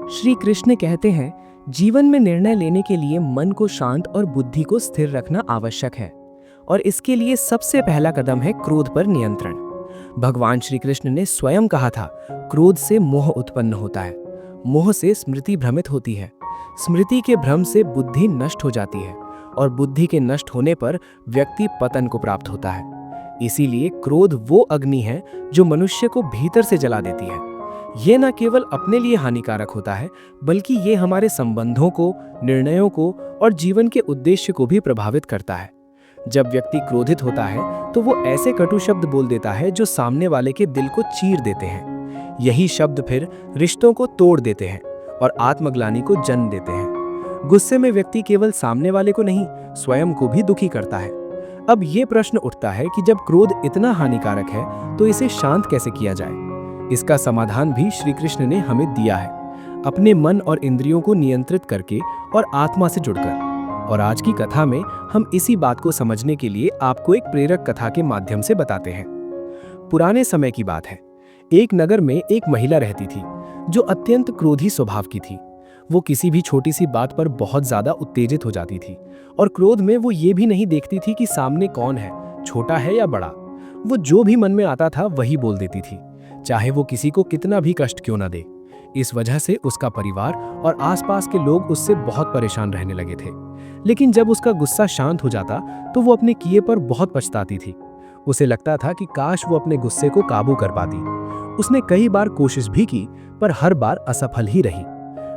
श्री कृष्ण कहते हैं, जीवन में निर्णय लेने के लिए मन को शांत और बुद्धि को स्थिर रखना आवश्यक है और इसके लिए सबसे पहला कदम है क्रोध पर नियंत्रण। भगवान श्री कृष्ण ने स्वयं कहा था, क्रोध से मोह उत्पन्न होता है, मोह से स्मृति भ्रमित होती है, स्मृति के भ्रम से बुद्धि नष्ट हो जाती है और बुद्धि के नष्ट होने पर व्यक्ति पतन को प्राप्त होता है। इसीलिए क्रोध वो अग्नि है जो मनुष्य को भीतर से जला देती है। ये न केवल अपने लिए हानिकारक होता है, बल्कि ये हमारे संबंधों को, निर्णयों को और जीवन के उद्देश्य को भी प्रभावित करता है। जब व्यक्ति क्रोधित होता है तो वो ऐसे कटु शब्द बोल देता है जो सामने वाले के दिल को चीर देते हैं। यही शब्द फिर रिश्तों को तोड़ देते हैं और आत्मग्लानि को जन्म देते हैं। गुस्से में व्यक्ति केवल सामने वाले को नहीं, स्वयं को भी दुखी करता है। अब ये प्रश्न उठता है कि जब क्रोध इतना हानिकारक है तो इसे शांत कैसे किया जाए। इसका समाधान भी श्री कृष्ण ने हमें दिया है, अपने मन और इंद्रियों को नियंत्रित करके और आत्मा से जुड़कर। और आज की कथा में हम इसी बात को समझने के लिए आपको एक प्रेरक कथा के माध्यम से बताते हैं। पुराने समय की बात है। एक नगर में एक महिला रहती थी जो अत्यंत क्रोधी स्वभाव की थी। वो किसी भी छोटी सी बात पर बहुत ज्यादा उत्तेजित हो जाती थी और क्रोध में वो ये भी नहीं देखती थी कि सामने कौन है, छोटा है या बड़ा। वो जो भी मन में आता था वही बोल देती थी, चाहे वो किसी को कितना भी कष्ट क्यों न दे। इस वजह से उसका परिवार और आसपास के लोग उससे बहुत परेशान रहने लगे थे। लेकिन जब उसका गुस्सा शांत हो जाता तो वो अपने किए पर बहुत पछताती थी। उसे लगता था कि काश वो अपने गुस्से को काबू कर पाती। उसने कई बार कोशिश भी की, पर हर बार असफल ही रही।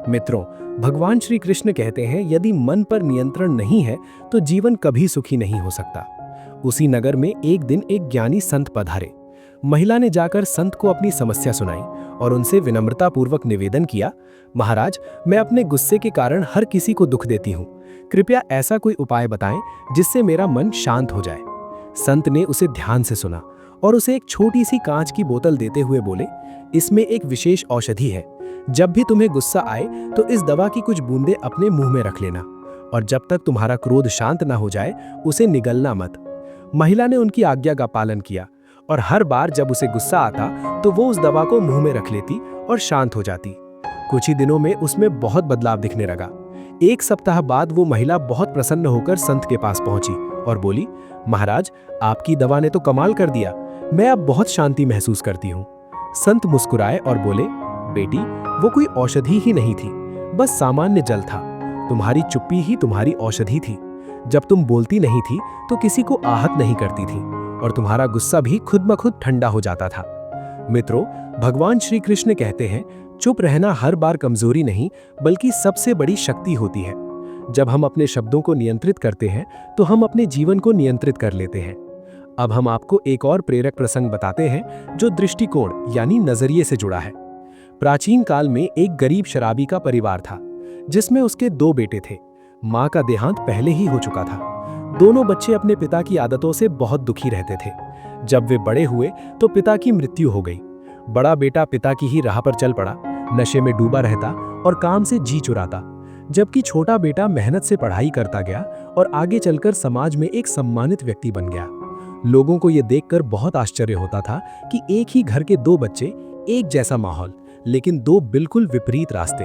मित्रों, भगवान श्री कृष्ण कहते हैं, यदि मन पर नियंत्रण नहीं है तो जीवन कभी सुखी नहीं हो सकता। उसी नगर में एक दिन एक ज्ञानी संत पधारे। महिला ने जाकर संत को अपनी समस्या सुनाई और उनसे विनम्रतापूर्वक निवेदन किया, महाराज, मैं अपने गुस्से के कारण हर किसी को दुख देती हूँ। कृपया ऐसा कोई उपाय बताएं जिससे मेरा मन शांत हो जाए। संत ने उसे ध्यान से सुना और उसे एक छोटी सी कांच की बोतल देते हुए बोले, इसमें एक विशेष औषधि है। जब भी तुम्हें गुस्सा आए तो इस दवा की कुछ बूंदें अपने मुंह में रख लेना और जब तक तुम्हारा क्रोध शांत ना हो जाए उसे निगलना मत। महिला ने उनकी आज्ञा का पालन किया और हर बार जब उसे गुस्सा आता तो वो उस दवा को मुंह में रख लेती और शांत हो जाती। कुछ ही दिनों में उसमें बहुत बदलाव दिखने लगा। एक सप्ताह बाद वो महिला बहुत प्रसन्न होकर संत के पास पहुंची और बोली, महाराज, आपकी दवा ने तो कमाल कर दिया, मैं अब बहुत शांति महसूस करती हूँ। संत मुस्कुराए और बोले, बेटी, वो कोई औषधि ही नहीं थी, बस सामान्य जल था। तुम्हारी चुप्पी ही तुम्हारी औषधि थी। जब तुम बोलती नहीं थी तो किसी को आहत नहीं करती थी और तुम्हारा गुस्सा भी खुद ब खुद ठंडा हो जाता था। मित्रों, भगवान श्री कृष्ण कहते हैं, चुप रहना हर बार कमजोरी नहीं बल्कि सबसे बड़ी शक्ति होती है। जब हम अपने शब्दों को नियंत्रित करते हैं तो हम अपने जीवन को नियंत्रित कर लेते हैं। अब हम आपको एक और प्रेरक प्रसंग बताते हैं जो दृष्टिकोण यानी नजरिए से जुड़ा है। प्राचीन काल में एक गरीब शराबी का परिवार था जिसमें उसके 2 बेटे थे। माँ का देहांत पहले ही हो चुका था। दोनों बच्चे अपने पिता की आदतों से बहुत दुखी रहते थे। जब वे बड़े हुए तो पिता की मृत्यु हो गई। बड़ा बेटा पिता की ही राह पर चल पड़ा, नशे में डूबा रहता और काम से जी चुराता, जबकि छोटा बेटा मेहनत से पढ़ाई करता गया और आगे चलकर समाज में एक सम्मानित व्यक्ति बन गया। लोगों को यह देखकर बहुत आश्चर्य होता था कि एक ही घर के 2 बच्चे, एक जैसा माहौल, लेकिन 2 बिल्कुल विपरीत रास्ते।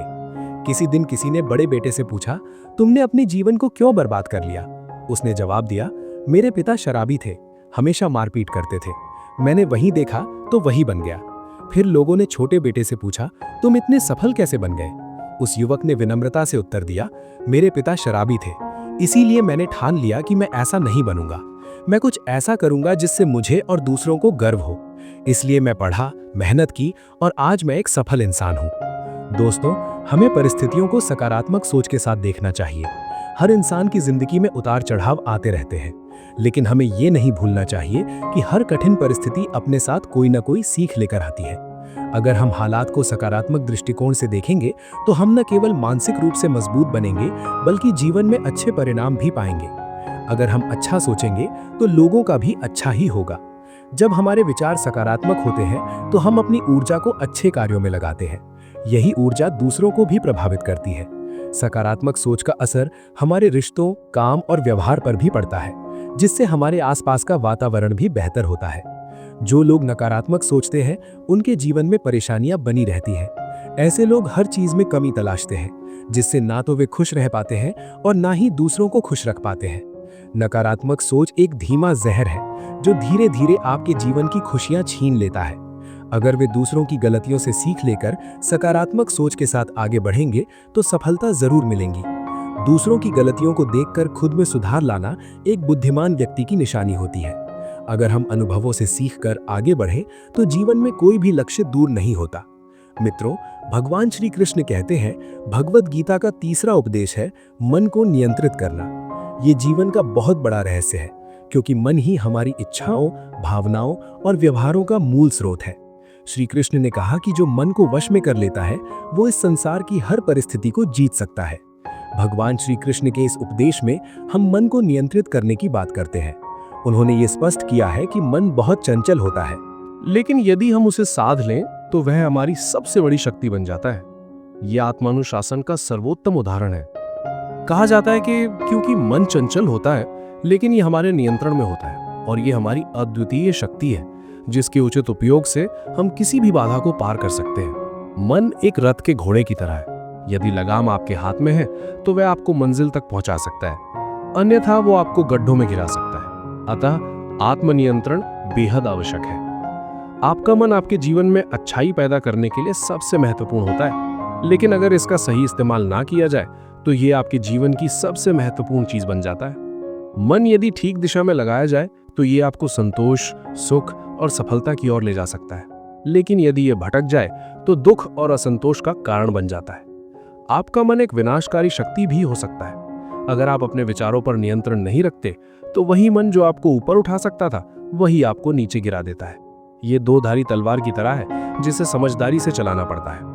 किसी दिन किसी ने बड़े बेटे से पूछा, तुमने अपने जीवन को क्यों बर्बाद कर लिया? उसने जवाब दिया, मेरे पिता शराबी थे, हमेशा मारपीट करते थे, मैंने वही देखा तो वही बन गया। फिर लोगों ने छोटे बेटे से पूछा, तुम इतने सफल कैसे बन गए? उस युवक ने विनम्रता से उत्तर दिया, मेरे पिता शराबी थे, इसीलिए मैंने ठान लिया कि मैं ऐसा नहीं बनूंगा। मैं कुछ ऐसा करूंगा जिससे मुझे और दूसरों को गर्व हो। इसलिए मैं पढ़ा, मेहनत की और आज मैं एक सफल इंसान हूं। दोस्तों, हमें परिस्थितियों को सकारात्मक सोच के साथ देखना चाहिए। हर इंसान की जिंदगी में उतार चढ़ाव आते रहते हैं, लेकिन हमें ये नहीं भूलना चाहिए कि हर कठिन परिस्थिति अपने साथ कोई ना कोई सीख लेकर आती है। अगर हम हालात को सकारात्मक दृष्टिकोण से देखेंगे तो हम न केवल मानसिक रूप से मजबूत बनेंगे बल्कि जीवन में अच्छे परिणाम भी पाएंगे। अगर हम अच्छा सोचेंगे तो लोगों का भी अच्छा ही होगा। जब हमारे विचार सकारात्मक होते हैं तो हम अपनी ऊर्जा को अच्छे कार्यों में लगाते हैं। यही ऊर्जा दूसरों को भी प्रभावित करती है। सकारात्मक सोच का असर हमारे रिश्तों, काम और व्यवहार पर भी पड़ता है, जिससे हमारे आसपास का वातावरण भी बेहतर होता है। जो लोग नकारात्मक सोचते हैं उनके जीवन में परेशानियां बनी रहती हैं, ऐसे लोग हर चीज में कमी तलाशते हैं, जिससे ना तो वे खुश रह पाते हैं और ना ही दूसरों को खुश रख पाते हैं। नकारात्मक सोच एक धीमा जहर है जो धीरे धीरे आपके जीवन की खुशियां छीन लेता है। अगर वे दूसरों की गलतियों से सीख लेकर सकारात्मक सोच के साथ आगे बढ़ेंगे तो सफलता जरूर मिलेंगी। दूसरों की गलतियों को देखकर खुद में सुधार लाना एक बुद्धिमान व्यक्ति की निशानी होती है। अगर हम अनुभवों से सीखकर आगे बढ़ें तो जीवन में कोई भी लक्ष्य दूर नहीं होता। मित्रों, भगवान श्री कृष्ण कहते हैं, भगवत गीता का तीसरा उपदेश है मन को नियंत्रित करना। ये जीवन का बहुत बड़ा रहस्य है, क्योंकि मन ही हमारी इच्छाओं, भावनाओं और व्यवहारों का मूल स्रोत है। श्री कृष्ण ने कहा कि जो मन को वश में कर लेता है वो इस संसार की हर परिस्थिति को जीत सकता है। भगवान श्री कृष्ण के इस उपदेश में हम मन को नियंत्रित करने की बात करते हैं। उन्होंने ये स्पष्ट किया है कि मन बहुत चंचल होता है, लेकिन यदि हम उसे साध लें तो वह हमारी सबसे बड़ी शक्ति बन जाता है। यह आत्मानुशासन का सर्वोत्तम उदाहरण है। कहा जाता है कि क्योंकि मन चंचल होता है लेकिन यह हमारे नियंत्रण में होता है, और यह हमारी अद्वितीय शक्ति है जिसके उचित उपयोग से हम किसी भी बाधा को पार कर सकते हैं। मन एक रथ के घोड़े की तरह है। यदि लगाम आपके हाथ में है तो वह आपको मंजिल तक पहुंचा सकता है, अन्यथा वो आपको गड्ढों में गिरा सकता है। अतः आत्मनियंत्रण बेहद आवश्यक है। आपका मन आपके जीवन में अच्छाई पैदा करने के लिए सबसे महत्वपूर्ण होता है, लेकिन अगर इसका सही इस्तेमाल ना किया जाए तो ये आपके जीवन की सबसे महत्वपूर्ण चीज बन जाता है। मन यदि ठीक दिशा में लगाया जाए तो ये आपको संतोष, सुख और सफलता की ओर ले जा सकता है, लेकिन यदि ये भटक जाए तो दुख और असंतोष का कारण बन जाता है। आपका मन एक विनाशकारी शक्ति भी हो सकता है। अगर आप अपने विचारों पर नियंत्रण नहीं रखते तो वही मन जो आपको ऊपर उठा सकता था वही आपको नीचे गिरा देता है। ये दो धारी तलवार की तरह है जिसे समझदारी से चलाना पड़ता है।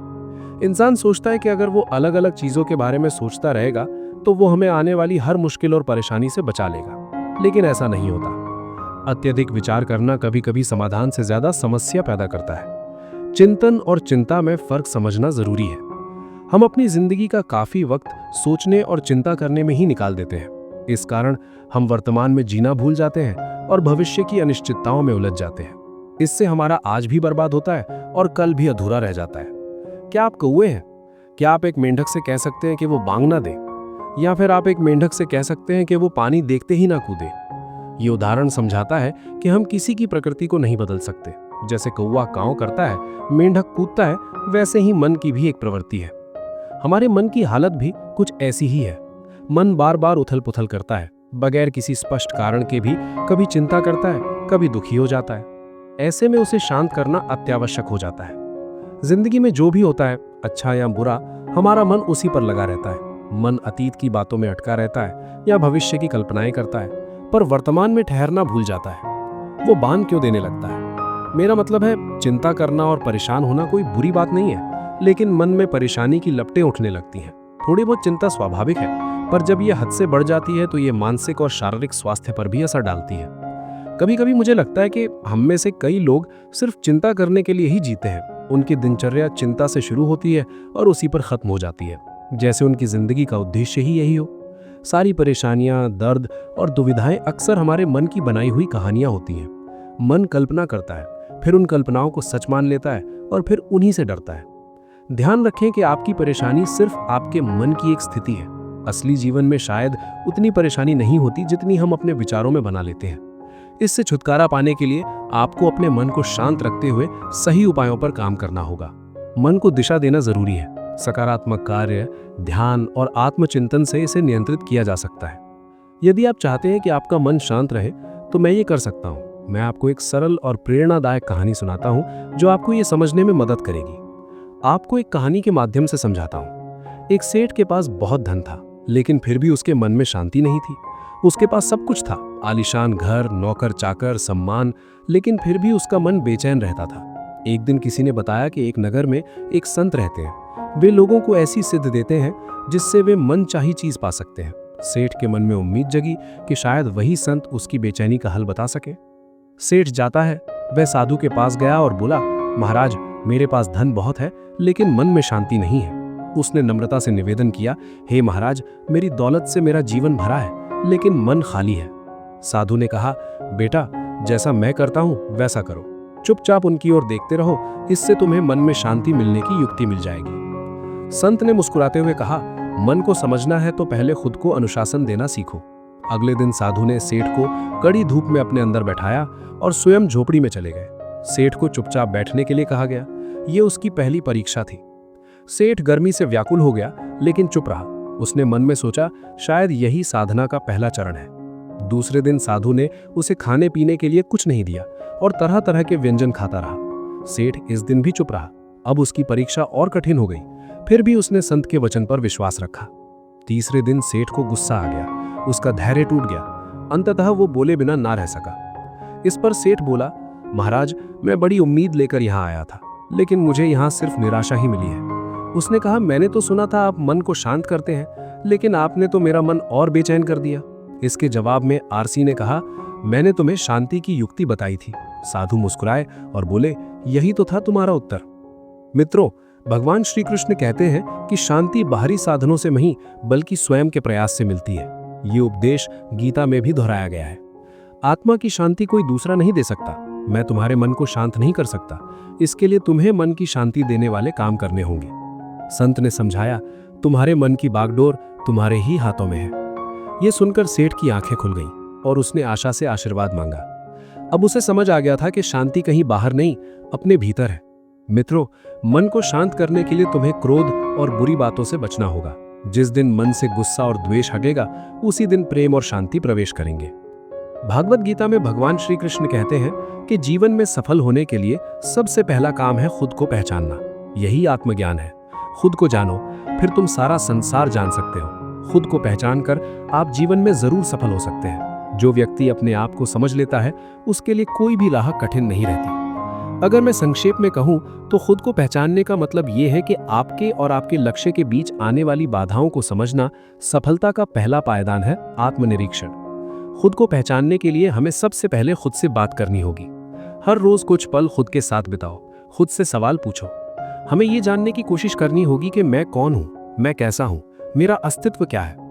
इंसान सोचता है कि अगर वो अलग अलग चीजों के बारे में सोचता रहेगा तो वो हमें आने वाली हर मुश्किल और परेशानी से बचा लेगा, लेकिन ऐसा नहीं होता। अत्यधिक विचार करना कभी कभी समाधान से ज्यादा समस्या पैदा करता है। चिंतन और चिंता में फर्क समझना जरूरी है। हम अपनी जिंदगी का काफी वक्त सोचने और चिंता करने में ही निकाल देते हैं। इस कारण हम वर्तमान में जीना भूल जाते हैं और भविष्य की अनिश्चितताओं में उलझ जाते हैं। इससे हमारा आज भी बर्बाद होता है और कल भी अधूरा रह जाता है। क्या आप कौवे हैं? क्या आप एक मेंढक से कह सकते हैं कि वो बांग ना दे, या फिर आप एक मेंढक से कह सकते हैं कि वो पानी देखते ही ना कूदे? ये उदाहरण समझाता है कि हम किसी की प्रकृति को नहीं बदल सकते। जैसे कौवा कांव करता है, मेंढक कूदता है, वैसे ही मन की भी एक प्रवृत्ति है। हमारे मन की हालत भी कुछ ऐसी ही है। मन बार बार उथल पुथल करता है, बगैर किसी स्पष्ट कारण के भी कभी चिंता करता है, कभी दुखी हो जाता है। ऐसे में उसे शांत करना अत्यावश्यक हो जाता है। जिंदगी में जो भी होता है, अच्छा या बुरा, हमारा मन उसी पर लगा रहता है। मन अतीत की बातों में अटका रहता है या भविष्य की कल्पनाएं करता है, पर वर्तमान में ठहरना भूल जाता है। वो बांध क्यों देने लगता है? मेरा मतलब है, चिंता करना और परेशान होना कोई बुरी बात नहीं है, लेकिन मन में परेशानी की लपटें उठने लगती हैं। थोड़ी बहुत चिंता स्वाभाविक है, पर जब यह हद से बढ़ जाती है तो ये मानसिक और शारीरिक स्वास्थ्य पर भी असर डालती है। कभी कभी मुझे लगता है कि हम में से कई लोग सिर्फ चिंता करने के लिए ही जीते हैं। उनकी दिनचर्या चिंता से शुरू होती है और उसी पर खत्म हो जाती है, जैसे उनकी जिंदगी का उद्देश्य ही यही हो। सारी परेशानियां, दर्द और दुविधाएं अक्सर हमारे मन की बनाई हुई कहानियां होती हैं। मन कल्पना करता है, फिर उन कल्पनाओं को सच मान लेता है और फिर उन्हीं से डरता है। ध्यान रखें कि आपकी परेशानी सिर्फ आपके मन की एक स्थिति है। असली जीवन में शायद उतनी परेशानी नहीं होती जितनी हम अपने विचारों में बना लेते हैं। इससे छुटकारा पाने के लिए आपको अपने मन को शांत रखते हुए सही उपायों पर काम करना होगा। मन को दिशा देना जरूरी है। सकारात्मक कार्य, ध्यान और आत्मचिंतन से इसे नियंत्रित किया जा सकता है। यदि आप चाहते हैं कि आपका मन शांत रहे तो मैं ये कर सकता हूँ। मैं आपको एक सरल और प्रेरणादायक कहानी सुनाता हूँ जो आपको ये समझने में मदद करेगी। आपको एक कहानी के माध्यम से समझाता हूँ। एक सेठ के पास बहुत धन था, लेकिन फिर भी उसके मन में शांति नहीं थी। उसके पास सब कुछ था, आलीशान घर, नौकर चाकर, सम्मान, लेकिन फिर भी उसका मन बेचैन रहता था। एक दिन किसी ने बताया कि एक नगर में एक संत रहते हैं। वे लोगों को ऐसी सिद्ध देते हैं जिससे वे मन चाही चीज पा सकते हैं। सेठ के मन में उम्मीद जगी कि शायद वही संत उसकी बेचैनी का हल बता सके। सेठ जाता है। वह साधु के पास गया और बोला, महाराज, मेरे पास धन बहुत है लेकिन मन में शांति नहीं है। उसने नम्रता से निवेदन किया, हे महाराज, मेरी दौलत से मेरा जीवन भरा है लेकिन मन खाली है। साधु ने कहा, बेटा, जैसा मैं करता हूं वैसा करो। चुपचाप उनकी ओर देखते रहो, इससे तुम्हें मन में शांति मिलने की युक्ति मिल जाएगी। संत ने मुस्कुराते हुए कहा, मन को समझना है तो पहले खुद को अनुशासन देना सीखो। अगले दिन साधु ने सेठ को कड़ी धूप में अपने अंदर बैठाया और स्वयं झोपड़ी में चले गए। सेठ को चुपचाप बैठने के लिए कहा गया। यह उसकी पहली परीक्षा थी। सेठ गर्मी से व्याकुल हो गया, लेकिन चुप रहा। उसने मन में सोचा, शायद यही साधना का पहला चरण है। दूसरे दिन साधु ने उसे खाने पीने के लिए कुछ नहीं दिया और तरह तरह के व्यंजन खाता रहा। सेठ इस दिन भी चुप रहा। अब उसकी परीक्षा और कठिन हो गई, फिर भी उसने संत के वचन पर विश्वास रखा। तीसरे दिन सेठ को गुस्सा आ गया, उसका धैर्य टूट गया। अंततः वो बोले बिना ना रह सका। इस पर सेठ बोला, महाराज, मैं बड़ी उम्मीद लेकर यहाँ आया था, लेकिन मुझे यहाँ सिर्फ निराशा ही मिली है। उसने कहा, मैंने तो सुना था आप मन को शांत करते हैं, लेकिन आपने तो मेरा मन और बेचैन कर दिया। इसके जवाब में आरसी ने कहा, मैंने तुम्हें शांति की युक्ति बताई थी। साधु मुस्कुराए और बोले, यही तो था तुम्हारा उत्तर। मित्रों, भगवान श्री कृष्ण कहते हैं कि शांति बाहरी साधनों से नहीं बल्कि स्वयं के प्रयास से मिलती है। ये उपदेश गीता में भी दोहराया गया है। आत्मा की शांति कोई दूसरा नहीं दे सकता। मैं तुम्हारे मन को शांत नहीं कर सकता, इसके लिए तुम्हें मन की शांति देने वाले काम करने होंगे। संत ने समझाया, तुम्हारे मन की बागडोर तुम्हारे ही हाथों में है। यह सुनकर सेठ की आंखें खुल गईं और उसने आशा से आशीर्वाद मांगा। अब उसे समझ आ गया था कि शांति कहीं बाहर नहीं, अपने भीतर है। मित्रों, मन को शांत करने के लिए तुम्हें क्रोध और बुरी बातों से बचना होगा। जिस दिन मन से गुस्सा और द्वेष हटेगा, उसी दिन प्रेम और शांति प्रवेश करेंगे। भागवत गीता में भगवान श्री कृष्ण कहते हैं कि जीवन में सफल होने के लिए सबसे पहला काम है खुद को पहचानना। यही आत्मज्ञान है। खुद को जानो, फिर तुम सारा संसार जान सकते हो। खुद को पहचान कर आप जीवन में जरूर सफल हो सकते हैं। जो व्यक्ति अपने आप को समझ लेता है, उसके लिए कोई भी राह कठिन नहीं रहती। अगर मैं संक्षेप में कहूं तो खुद को पहचानने का मतलब यह है कि आपके और आपके लक्ष्य के बीच आने वाली बाधाओं को समझना सफलता का पहला पायदान है। आत्मनिरीक्षण। खुद को पहचानने के लिए हमें सबसे पहले खुद से बात करनी होगी। हर रोज कुछ पल खुद के साथ बिताओ, खुद से सवाल पूछो। हमें ये जानने की कोशिश करनी होगी कि मैं कौन हूं, मैं कैसा हूं, मेरा अस्तित्व क्या है।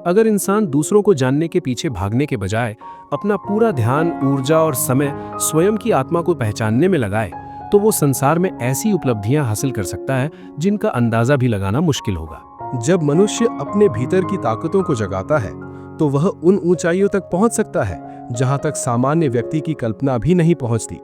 अगर इंसान दूसरों को जानने के पीछे भागने के बजाय अपना पूरा ध्यान, ऊर्जा और समय स्वयं की आत्मा को पहचानने में लगाए, तो वो संसार में ऐसी उपलब्धियां हासिल कर सकता है जिनका अंदाजा भी लगाना मुश्किल होगा। जब मनुष्य अपने भीतर की ताकतों को जगाता है, तो वह उन ऊंचाइयों तक पहुंच सकता है जहां तक सामान्य व्यक्ति की कल्पना भी नहीं पहुंचती।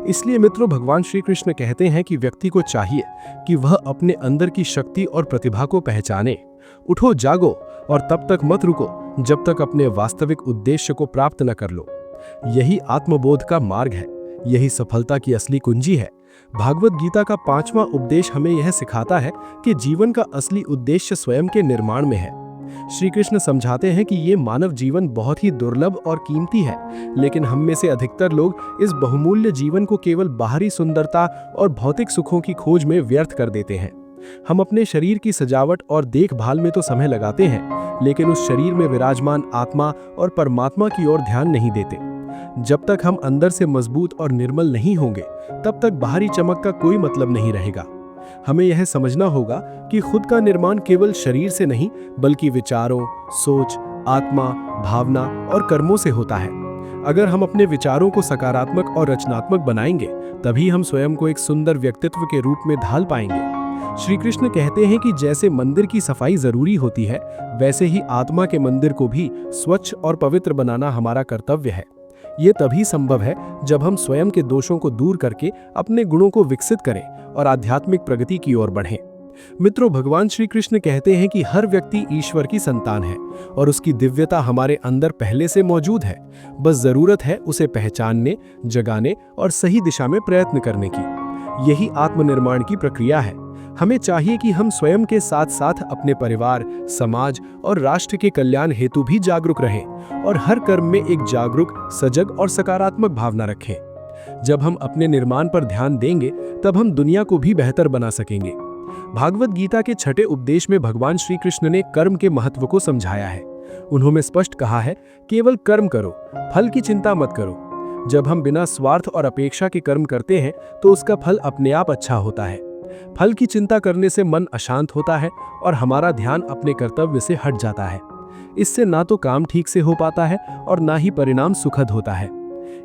इसलिए मित्रों, भगवान श्री कृष्ण कहते हैं कि व्यक्ति को चाहिए कि वह अपने अंदर की शक्ति और प्रतिभा को पहचाने। उठो, जागो और तब तक मत रुको जब तक अपने वास्तविक उद्देश्य को प्राप्त न कर लो। यही आत्मबोध का मार्ग है, यही सफलता की असली कुंजी है। भागवत गीता का 5वां उपदेश हमें यह सिखाता है कि जीवन का असली उद्देश्य स्वयं के निर्माण में है। श्री कृष्ण समझाते हैं कि ये मानव जीवन बहुत ही दुर्लभ और कीमती है, लेकिन हम में से अधिकतर लोग इस बहुमूल्य जीवन को केवल बाहरी सुंदरता और भौतिक सुखों की खोज में व्यर्थ कर देते हैं। हम अपने शरीर की सजावट और देखभाल में तो समय लगाते हैं, लेकिन उस शरीर में विराजमान आत्मा और परमात्मा की ओर ध्यान नहीं देते। जब तक हम अंदर से मजबूत और निर्मल नहीं होंगे, तब तक बाहरी चमक का कोई मतलब नहीं रहेगा। हमें यह समझना होगा कि खुद का निर्माण केवल शरीर से नहीं बल्कि विचारों, सोच, आत्मा, भावना और कर्मों से होता है। अगर हम अपने विचारों को सकारात्मक और रचनात्मक बनाएंगे, तभी हम स्वयं को एक सुंदर व्यक्तित्व के रूप में ढाल पाएंगे। श्री कृष्ण कहते हैं कि जैसे मंदिर की सफाई जरूरी होती है, वैसे ही आत्मा के मंदिर को भी स्वच्छ और पवित्र बनाना हमारा कर्तव्य है। ये तभी संभव है जब हम स्वयं के दोषों को दूर करके अपने गुणों को विकसित करें और आध्यात्मिक प्रगति की ओर बढ़ें। मित्रों, भगवान श्री कृष्ण कहते हैं कि हर व्यक्ति ईश्वर की संतान है और उसकी दिव्यता हमारे अंदर पहले से मौजूद है। बस जरूरत है उसे पहचानने, जगाने और सही दिशा में प्रयत्न करने की। यही आत्मनिर्माण की प्रक्रिया है। हमें चाहिए कि हम स्वयं के साथ साथ अपने परिवार, समाज और राष्ट्र के कल्याण हेतु भी जागरूक रहें और हर कर्म में एक जागरूक, सजग और सकारात्मक भावना रखें। जब हम अपने निर्माण पर ध्यान देंगे, तब हम दुनिया को भी बेहतर बना सकेंगे। भागवत गीता के 6ठे उपदेश में भगवान श्री कृष्ण ने कर्म के महत्व को समझाया है। उन्होंने स्पष्ट कहा है, केवल कर्म करो, फल की चिंता मत करो। जब हम बिना स्वार्थ और अपेक्षा के कर्म करते हैं, तो उसका फल अपने आप अच्छा होता है। फल की चिंता करने से मन अशांत होता है और हमारा ध्यान अपने कर्तव्य से हट जाता है। इससे ना तो काम ठीक से हो पाता है और ना ही परिणाम सुखद होता है।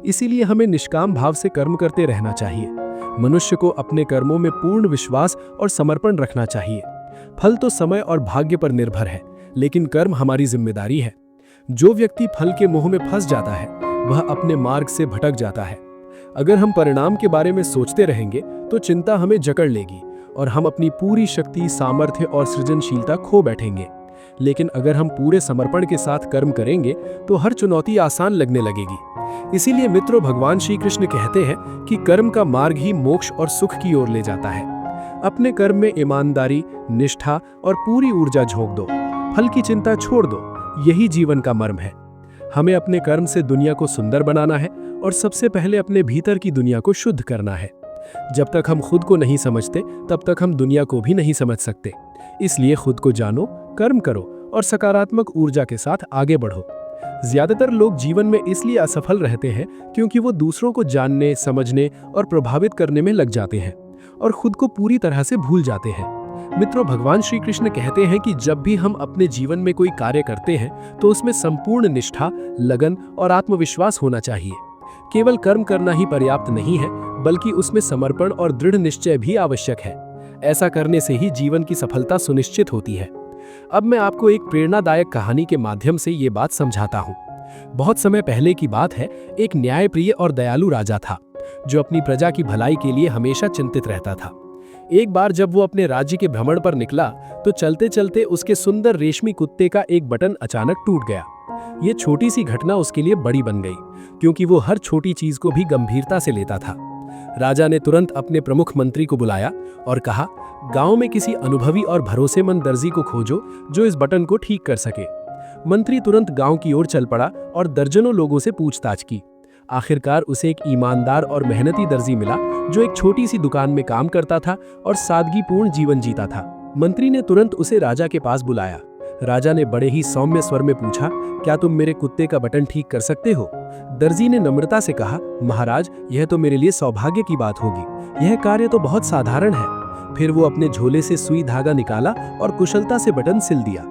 इसीलिए हमें निष्काम भाव से कर्म करते रहना चाहिए। मनुष्य को अपने कर्मों में पूर्ण विश्वास और समर्पण रखना चाहिए। फल तो समय और भाग्य पर निर्भर है, लेकिन कर्म हमारी जिम्मेदारी है। जो व्यक्ति फल के मोह में फंस जाता है वह अपने मार्ग से भटक जाता है। अगर हम परिणाम के बारे में सोचते रहेंगे तो चिंता हमें जकड़ लेगी और हम अपनी पूरी शक्ति, सामर्थ्य और सृजनशीलता खो बैठेंगे। लेकिन अगर हम पूरे समर्पण के साथ कर्म करेंगे तो हर चुनौती आसान लगने लगेगी। इसीलिए मित्रों, भगवान श्री कृष्ण कहते हैं कि कर्म का मार्ग ही मोक्ष और सुख की ओर ले जाता है। अपने कर्म में ईमानदारी, निष्ठा और पूरी ऊर्जा झोंक दो। फल की चिंता छोड़ दो, यही जीवन का मर्म है। हमें अपने कर्म से दुनिया को सुंदर बनाना है और सबसे पहले अपने भीतर की दुनिया को शुद्ध करना है। जब तक हम खुद को नहीं समझते तब तक हम दुनिया को भी नहीं समझ सकते। इसलिए खुद को जानो, कर्म करो और सकारात्मक ऊर्जा के साथ आगे बढ़ो। ज्यादातर लोग जीवन में इसलिए असफल रहते हैं क्योंकि वो दूसरों को जानने, समझने और प्रभावित करने में लग जाते हैं और खुद को पूरी तरह से भूल जाते हैं। मित्रों, भगवान श्री कृष्ण कहते हैं कि जब भी हम अपने जीवन में कोई कार्य करते हैं तो उसमें संपूर्ण निष्ठा, लगन और आत्मविश्वास होना चाहिए। केवल कर्म करना ही पर्याप्त नहीं है, बल्कि उसमें समर्पण और दृढ़ निश्चय भी आवश्यक है। ऐसा करने से ही जीवन की सफलता सुनिश्चित होती है। अब मैं आपको एक प्रेरणादायक कहानी के माध्यम से ये बात समझाता हूँ। बहुत समय पहले की बात है। एक न्यायप्रिय और दयालु राजा था जो अपनी प्रजा की भलाई के लिए हमेशा चिंतित रहता था। एक बार जब वो अपने राज्य के भ्रमण पर निकला तो चलते चलते उसके सुंदर रेशमी कुत्ते का एक बटन अचानक टूट गया। ये छोटी सी घटना उसके लिए बड़ी बन गई, क्योंकि वो हर छोटी चीज को भी गंभीरता से लेता था। राजा ने तुरंत अपने प्रमुख मंत्री को बुलाया और कहा, गांव में किसी अनुभवी और भरोसेमंद दर्जी को खोजो जो इस बटन को ठीक कर सके। मंत्री तुरंत गांव की ओर चल पड़ा और दर्जनों लोगों से पूछताछ की। आखिरकार उसे एक ईमानदार और मेहनती दर्जी मिला जो एक छोटी सी दुकान में काम करता था और सादगीपूर्ण जीवन जीता था। मंत्री ने तुरंत उसे राजा के पास बुलाया। राजा ने बड़े ही सौम्य स्वर में पूछा, क्या तुम मेरे कुत्ते का बटन ठीक कर सकते हो? दर्जी ने नम्रता से कहा, महाराज, यह तो मेरे लिए सौभाग्य की बात होगी। यह कार्य तो बहुत साधारण है। फिर वो अपने झोले से सुई धागा निकाला और कुशलता से बटन सिल दिया।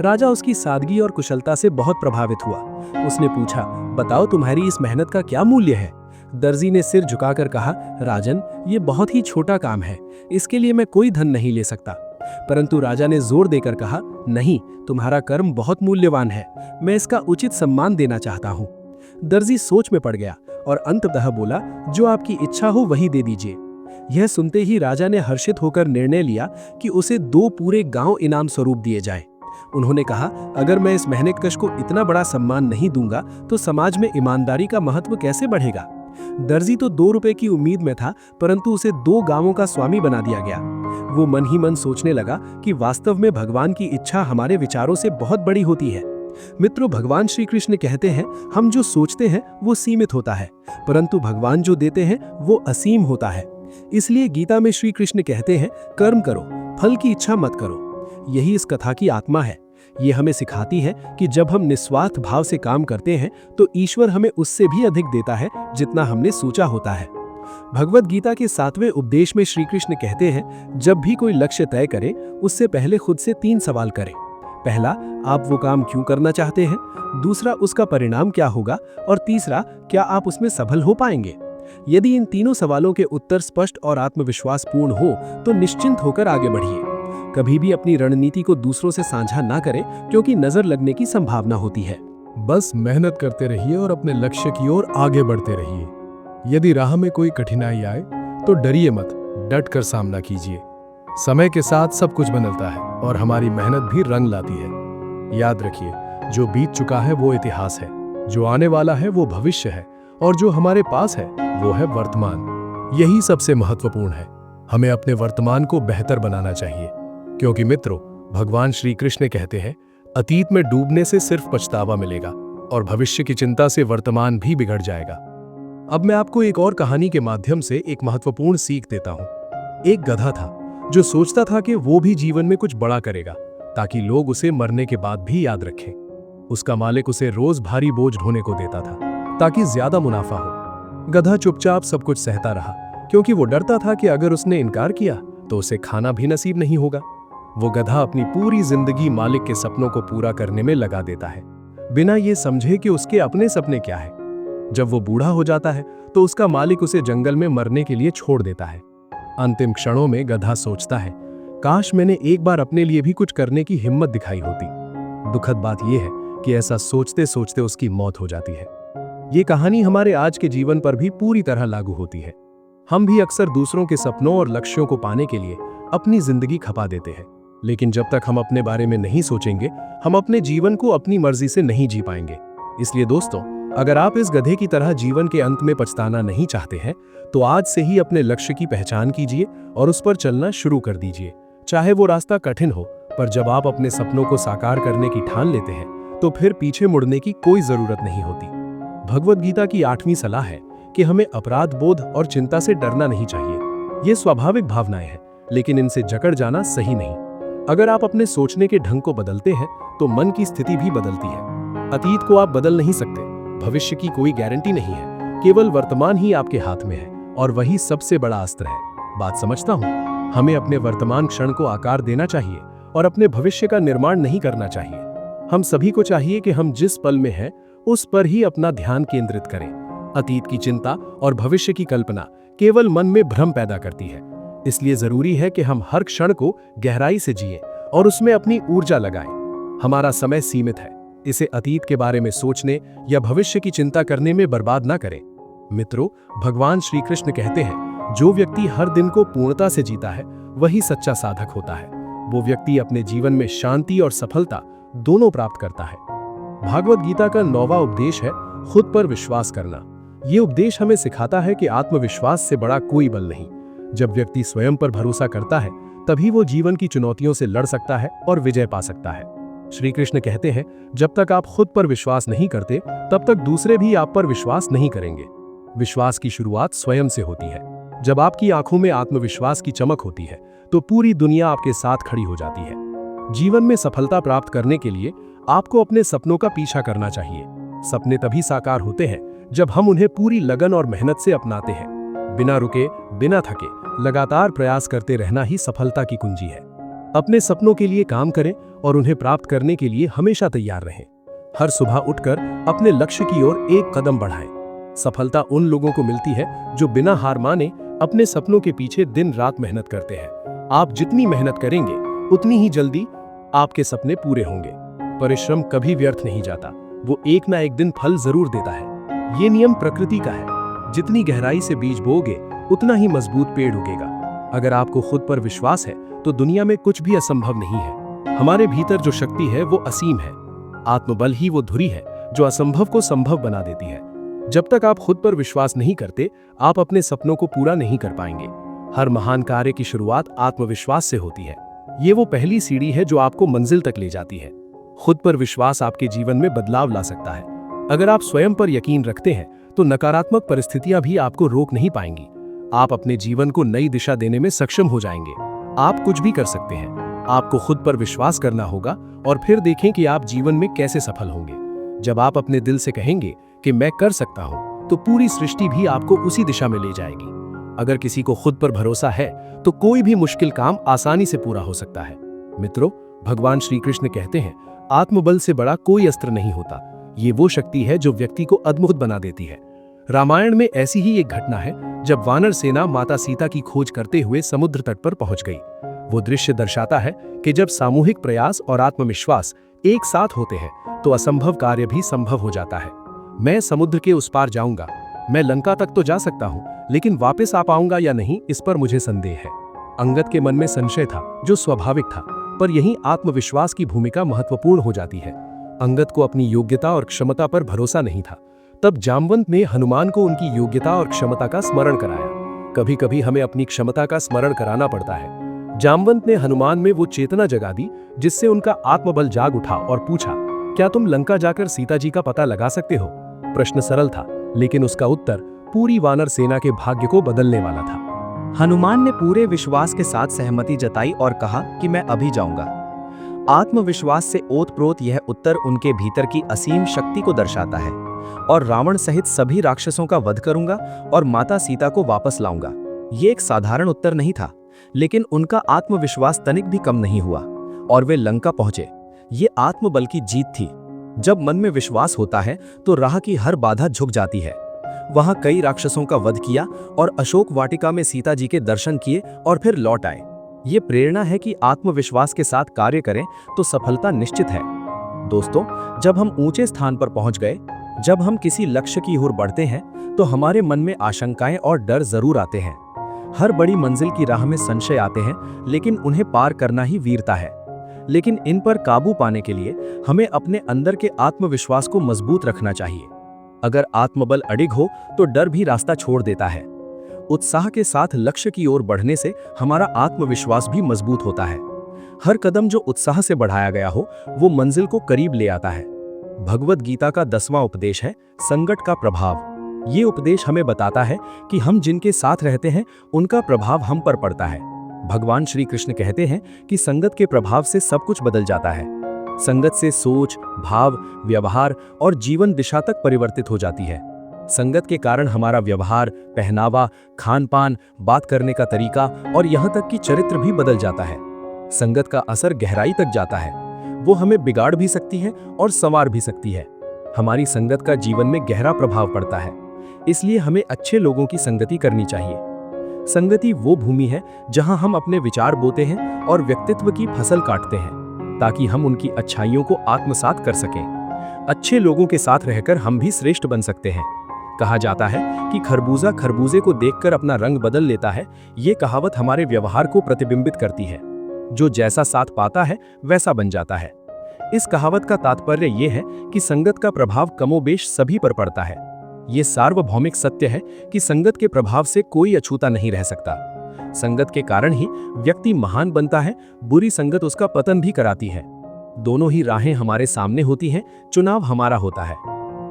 राजा उसकी सादगी और कुशलता से बहुत प्रभावित हुआ। उसने पूछा, बताओ तुम्हारी इस मेहनत का क्या मूल्य है? दर्जी ने सिर झुकाकर कहा, राजन, ये बहुत ही छोटा काम है, इसके लिए मैं कोई धन नहीं ले सकता। परंतु राजा ने जोर देकर कहा, नहीं, तुम्हारा कर्म बहुत मूल्यवान है, मैं इसका उचित सम्मान देना चाहता हूँ। दर्जी सोच में पड़ गया और अंततः बोला, जो आपकी इच्छा हो वही दे दीजिए। यह सुनते ही राजा ने हर्षित होकर निर्णय लिया कि उसे 2 पूरे गांव इनाम स्वरूप दिए जाएं। उन्होंने कहा, अगर मैं इस मेहनतकश को इतना बड़ा सम्मान नहीं दूंगा तो समाज में ईमानदारी का महत्व कैसे बढ़ेगा? दर्जी तो 2 रुपए की उम्मीद में था, परंतु उसे 2 गांवों का स्वामी बना दिया गया। वो मन ही मन सोचने लगा कि वास्तव में भगवान की इच्छा हमारे विचारों से बहुत बड़ी होती है। मित्रों, भगवान श्री कृष्ण कहते हैं, हम जो सोचते हैं वो सीमित होता है, परंतु भगवान जो देते हैं वो असीम होता है। इसलिए गीता में श्री कृष्ण कहते हैं, कर्म करो, फल की इच्छा मत करो। यही इस कथा की आत्मा है। ये हमें सिखाती है कि जब हम निस्वार्थ भाव से काम करते हैं तो ईश्वर हमें उससे भी अधिक देता है जितना हमने सोचा होता है। भगवद गीता के 7वें उपदेश में श्री कृष्ण कहते हैं, जब भी कोई लक्ष्य तय करे उससे पहले खुद से 3 सवाल करें। पहला, आप वो काम क्यों करना चाहते हैं? दूसरा, उसका परिणाम क्या होगा? और तीसरा, क्या आप उसमें सफल हो पाएंगे? यदि इन तीनों सवालों के उत्तर स्पष्ट और आत्मविश्वास पूर्ण हो तो निश्चिंत होकर आगे बढ़िए। कभी भी अपनी रणनीति को दूसरों से साझा ना करें, क्योंकि नजर लगने की संभावना होती है। बस मेहनत करते रहिए और अपने लक्ष्य की ओर आगे बढ़ते रहिए। यदि राह में कोई कठिनाई आए तो डरिए मत, डट कर सामना कीजिए। समय के साथ सब कुछ बदलता है और हमारी मेहनत भी रंग लाती है। याद रखिए, जो बीत चुका है वो इतिहास है, जो आने वाला है वो भविष्य है, और जो हमारे पास है वो है वर्तमान। यही सबसे महत्वपूर्ण है। हमें अपने वर्तमान को बेहतर बनाना चाहिए, क्योंकि मित्रों, भगवान श्री कृष्ण कहते हैं, अतीत में डूबने से सिर्फ पछतावा मिलेगा और भविष्य की चिंता से वर्तमान भी बिगड़ जाएगा। अब मैं आपको एक और कहानी के माध्यम से एक महत्वपूर्ण सीख देता हूं। एक गधा था जो सोचता था कि वो भी जीवन में कुछ बड़ा करेगा ताकि लोग उसे मरने के बाद भी याद रखें। उसका मालिक उसे रोज भारी बोझ ढोने को देता था ताकि ज्यादा मुनाफा हो। गधा चुपचाप सब कुछ सहता रहा, क्योंकि वो डरता था कि अगर उसने इनकार किया तो उसे खाना भी नसीब नहीं होगा। वो गधा अपनी पूरी जिंदगी मालिक के सपनों को पूरा करने में लगा देता है, बिना ये समझे कि उसके अपने सपने क्या है। जब वो बूढ़ा हो जाता है तो उसका मालिक उसे जंगल में मरने के लिए छोड़ देता है। अंतिम क्षणों में गधा सोचता है, काश मैंने एक बार अपने लिए भी कुछ करने की हिम्मत दिखाई होती। दुखद बात यह है कि ऐसा सोचते सोचते उसकी मौत हो जाती है। ये कहानी हमारे आज के जीवन पर भी पूरी तरह लागू होती है। हम भी अक्सर दूसरों के सपनों और लक्ष्यों को पाने के लिए अपनी जिंदगी खपा देते हैं, लेकिन जब तक हम अपने बारे में नहीं सोचेंगे, हम अपने जीवन को अपनी मर्जी से नहीं जी पाएंगे। इसलिए दोस्तों, अगर आप इस गधे की तरह जीवन के अंत में पछताना नहीं चाहते हैं, तो आज से ही अपने लक्ष्य की पहचान कीजिए और उस पर चलना शुरू कर दीजिए। चाहे वो रास्ता कठिन हो, पर जब आप अपने सपनों को साकार करने की ठान लेते हैं, तो फिर पीछे मुड़ने की कोई जरूरत नहीं होती। भगवद गीता की 8वीं सलाह है कि हमें अपराध बोध और चिंता से डरना नहीं चाहिए। ये स्वाभाविक भावनाएं हैं, लेकिन इनसे जकड़ जाना सही नहीं। अगर आप अपने सोचने के ढंग को बदलते हैं, तो मन की स्थिति भी बदलती है। अतीत को आप बदल नहीं सकते, भविष्य की कोई गारंटी नहीं है, केवल वर्तमान ही आपके हाथ में है, और वही सबसे बड़ा अस्त्र है। बात समझता हूँ, हमें अपने वर्तमान क्षण को आकार देना चाहिए और अपने भविष्य का निर्माण नहीं करना चाहिए। हम सभी को चाहिए कि हम जिस पल में हैं, उस पर ही अपना ध्यान केंद्रित करें। अतीत की चिंता और भविष्य की कल्पना केवल मन में भ्रम पैदा करती है। इसलिए जरूरी है कि हम हर क्षण को गहराई से जिएं और उसमें अपनी ऊर्जा लगाएं। हमारा समय सीमित है, इसे अतीत के बारे में सोचने या भविष्य की चिंता करने में बर्बाद ना करें। मित्रों, भगवान श्री कृष्ण कहते हैं, जो व्यक्ति हर दिन को पूर्णता से जीता है, वही सच्चा साधक होता है। वो व्यक्ति अपने जीवन में शांति और सफलता दोनों प्राप्त करता है। भागवत गीता का 9वां उपदेश है खुद पर विश्वास करना। ये उपदेश हमें सिखाता है कि आत्मविश्वास से बड़ा कोई बल नहीं। जब व्यक्ति स्वयं पर भरोसा करता है, तभी वो जीवन की चुनौतियों से लड़ सकता है और विजय पा सकता है। श्री कृष्ण कहते हैं, जब तक आप खुद पर विश्वास नहीं करते, तब तक दूसरे भी आप पर विश्वास नहीं करेंगे। विश्वास की शुरुआत स्वयं से होती है। जब आपकी आंखों में आत्मविश्वास की चमक होती है, तो पूरी दुनिया आपके साथ खड़ी हो जाती है। जीवन में सफलता प्राप्त करने के लिए आपको अपने सपनों का पीछा करना चाहिए। सपने तभी साकार होते हैं जब हम उन्हें पूरी लगन और मेहनत से अपनाते हैं। बिना रुके, बिना थके, लगातार प्रयास करते रहना ही सफलता की कुंजी है। अपने सपनों के लिए काम करें और उन्हें प्राप्त करने के लिए हमेशा तैयार रहें। हर सुबह उठकर अपने लक्ष्य की ओर एक कदम बढ़ाएं। सफलता उन लोगों को मिलती है जो बिना हार माने अपने सपनों के पीछे दिन रात मेहनत करते हैं। आप जितनी मेहनत करेंगे, उतनी ही जल्दी आपके सपने पूरे होंगे। परिश्रम कभी व्यर्थ नहीं जाता, वो एक ना एक दिन फल जरूर देता है। ये नियम प्रकृति का है। जितनी गहराई से बीज बोओगे, उतना ही मजबूत पेड़ उगेगा। अगर आपको खुद पर विश्वास है, तो दुनिया में कुछ भी असंभव नहीं है। हमारे भीतर जो शक्ति है, वो असीम है। आत्मबल ही वो धुरी है जो असंभव को संभव बना देती है। जब तक आप खुद पर विश्वास नहीं करते, आप अपने सपनों को पूरा नहीं कर पाएंगे। हर महान कार्य की शुरुआत आत्मविश्वास से होती है। ये वो पहली सीढ़ी है जो आपको मंजिल तक ले जाती है। खुद पर विश्वास आपके जीवन में बदलाव ला सकता है। अगर आप स्वयं पर यकीन रखते हैं, तो नकारात्मक परिस्थितियां भी आपको रोक नहीं पाएंगी। आप अपने जीवन को नई दिशा देने में सक्षम हो जाएंगे। आप कुछ भी कर सकते हैं। आपको खुद पर विश्वास करना होगा और फिर देखें कि आप जीवन में कैसे सफल होंगे। जब आप अपने दिल से कहेंगे कि मैं कर सकता हूं, तो पूरी सृष्टि भी आपको उसी दिशा में ले जाएगी। अगर किसी को खुद पर भरोसा है, तो कोई भी मुश्किल काम आसानी से पूरा हो सकता है। मित्रों, भगवान श्री कृष्ण कहते हैं, आत्मबल से बड़ा कोई अस्त्र नहीं होता। ये वो शक्ति है जो व्यक्ति को अद्भुत बना देती है। रामायण में ऐसी ही एक घटना है, जब वानर सेना माता सीता की खोज करते हुए समुद्र तट पर पहुंच गई। वो दृश्य दर्शाता है कि जब सामूहिक प्रयास और आत्मविश्वास एक साथ होते हैं, तो असंभव कार्य भी संभव हो जाता है। मैं समुद्र के उस पार जाऊंगा, मैं लंका तक तो जा सकता हूं, लेकिन वापस आ पाऊंगा या नहीं, इस पर मुझे संदेह है। अंगद के मन में संशय था, जो स्वाभाविक था, पर यहीं आत्मविश्वास की भूमिका महत्वपूर्ण हो जाती है। अंगद को अपनी योग्यता और क्षमता पर भरोसा नहीं था। तब जामवंत ने हनुमान को उनकी योग्यता और क्षमता का स्मरण कराया। कभी कभी हमें अपनी क्षमता का स्मरण कराना पड़ता है। जामवंत ने हनुमान में वो चेतना जगा दी, जिससे उनका आत्मबल जाग उठा और पूछा, क्या तुम लंका जाकर सीता जी का पता लगा सकते हो? प्रश्न सरल था, लेकिन उसका उत्तर पूरी वानर सेना के भाग्य को बदलने वाला था। हनुमान ने पूरे विश्वास के साथ सहमति जताई और कहा कि मैं अभी जाऊंगा। आत्मविश्वास से ओतप्रोत यह उत्तर उनके भीतर की असीम शक्ति को दर्शाता है। और रावण सहित सभी राक्षसों का वध करूंगा और माता सीता को वापस लाऊंगा। ये एक साधारण उत्तर नहीं था, लेकिन उनका आत्मविश्वास तनिक भी कम नहीं हुआ और वे लंका पहुंचे। ये आत्मबल की जीत थी। जब मन में विश्वास होता है तो राह की हर बाधा झुक जाती है। वहां कई राक्षसों का वध किया और अशोक वाटिका में सीता जी के दर्शन किए और फिर लौट आए। ये प्रेरणा है कि आत्मविश्वास के साथ कार्य करें तो सफलता निश्चित है। दोस्तों, जब हम ऊंचे स्थान पर पहुंच गए, जब हम किसी लक्ष्य की ओर बढ़ते हैं, तो हमारे मन में आशंकाएं और डर जरूर आते हैं। हर बड़ी मंजिल की राह में संशय आते हैं, लेकिन उन्हें पार करना ही वीरता है। लेकिन इन पर काबू पाने के लिए हमें अपने अंदर के आत्मविश्वास को मजबूत रखना चाहिए। अगर आत्मबल अडिग हो तो डर भी रास्ता छोड़ देता है। उत्साह के साथ लक्ष्य की ओर बढ़ने से हमारा आत्मविश्वास भी मजबूत होता है। हर कदम जो उत्साह से बढ़ाया गया हो, वो मंजिल को करीब ले आता है। भगवद गीता का 10वां उपदेश है संगत का प्रभाव। ये उपदेश हमें बताता है कि हम जिनके साथ रहते हैं, उनका प्रभाव हम पर पड़ता है। भगवान श्री कृष्ण कहते हैं कि संगत के प्रभाव से सब कुछ बदल जाता है। संगत से सोच, भाव, व्यवहार और जीवन दिशा तक परिवर्तित हो जाती है। संगत के कारण हमारा व्यवहार, पहनावा, खान पान, बात करने का तरीका और यहाँ तक कि चरित्र भी बदल जाता है। संगत का असर गहराई तक जाता है। वो हमें बिगाड़ भी सकती है और संवार भी सकती है। हमारी संगत का जीवन में गहरा प्रभाव पड़ता है, इसलिए हमें अच्छे लोगों की संगति करनी चाहिए। संगति वो भूमि है जहां हम अपने विचार बोते हैं और व्यक्तित्व की फसल काटते हैं, ताकि हम उनकी अच्छाइयों को आत्मसात कर सकें। अच्छे लोगों के साथ रहकर हम भी श्रेष्ठ बन सकते हैं। कहा जाता है कि खरबूजा खरबूजे को देखकर अपना रंग बदल लेता है। ये कहावत हमारे व्यवहार को प्रतिबिंबित करती है। जो जैसा साथ पाता है वैसा बन जाता है। इस कहावत का तात्पर्य यह है कि संगत का प्रभाव कमोबेश सभी पर पड़ता है। ये सार्वभौमिक सत्य है कि संगत के प्रभाव से कोई अछूता नहीं रह सकता। संगत के कारण ही व्यक्ति महान बनता है, बुरी संगत उसका पतन भी कराती है। दोनों ही राहें हमारे सामने होती हैं, चुनाव हमारा होता है।